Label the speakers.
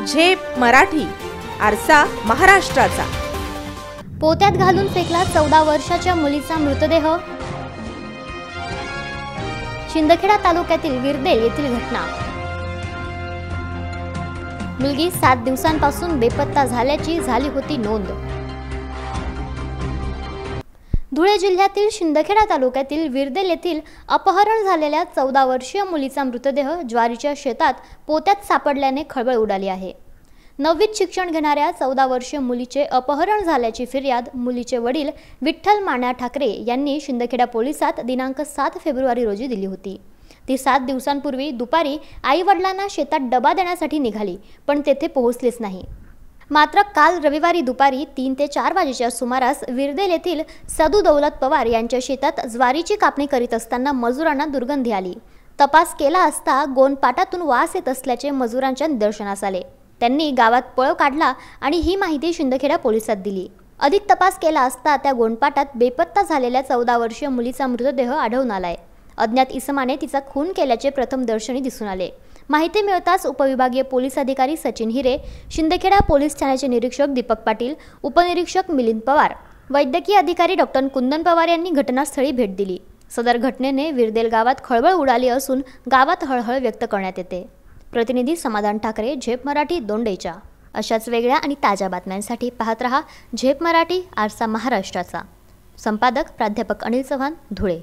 Speaker 1: झेप मराठी, आरसा महाराष्ट्राचा।
Speaker 2: पोत्यात घालून फेकला 14 वर्षाच्या मुलीचा मृतदेह। शिंदखेडा तालुक्यातील विरदेल येथील घटना। मुलगी 7 दिवसांपासून बेपत्ता झाल्याची झाली होती नोंद। धुळे जिल्ह्यातील शिंदखेडा तालुक्यातील विरदेल येथील अपहरण झालेल्या 14 वर्षीय मुलीचा मृतदेह ज्वारीच्या शेतात पोत्यात सापडल्याने खळबळ उडाली आहे। 9वीत शिक्षण घेणाऱ्या 14 वर्षीय मुलीचे अपहरण झाल्याची फिर्याद मुलीचे वडील विठ्ठल माण्या ठाकरे यांनी शिंदखेडा पोलिसात दिनांक 7 फेब्रुवारी रोजी दिली होती। ती 7 दिवसांपूर्वी दुपारी आई वडिलांना शेतात डबा देण्यासाठी निघाली, पण तेथे पोहोचलेच नाही। मात्र काल रविवारी दुपारी 3 ते 4 वाजेच्या सुमारास विरदेल येथील सदू दौलत पवार यांच्या शेतात ज्वारीची कापणी करीत असताना मजुरांना दुर्गंधी आली। तपास केला असता गोणपाटातून वास येत असल्याचे मजुरांच्या निदर्शनास आले। त्यांनी गावात पळ काढला आणि ही माहिती शिंदखेडा पोलिसात दिली। अधिक तपास केला असता त्या गोणपाटात बेपत्ता झालेल्या 14 वर्षीय मुलीचा मृतदेह आढळून आलाय। अज्ञात इसमाने तिचा खून केल्याचे प्रथमदर्शनी दिसून आले। माहिती मिळताच उपविभागीय पोलीस अधिकारी सचिन हिरे, शिंदखेडा पोलीस ठाण्याचे निरीक्षक दीपक पाटील, उपनिरीक्षक मिलिंद पवार, वैद्यकीय अधिकारी डॉक्टर कुंदन पवार यांनी घटनास्थळी भेट दिली। सदर घटनेने विरदेल गावात खळबळ उडाली असून गावात हळहळ व्यक्त करण्यात येते। प्रतिनिधी समाधान ठाकरे, झेप मराठी, दोंडेच्या। अशाच वेगळ्या आणि ताज्या बातम्यांसाठी पाहत रहा झेप मराठी, आरसा महाराष्ट्राचा। संपादक प्राध्यापक अनिल चव्हाण, धुळे।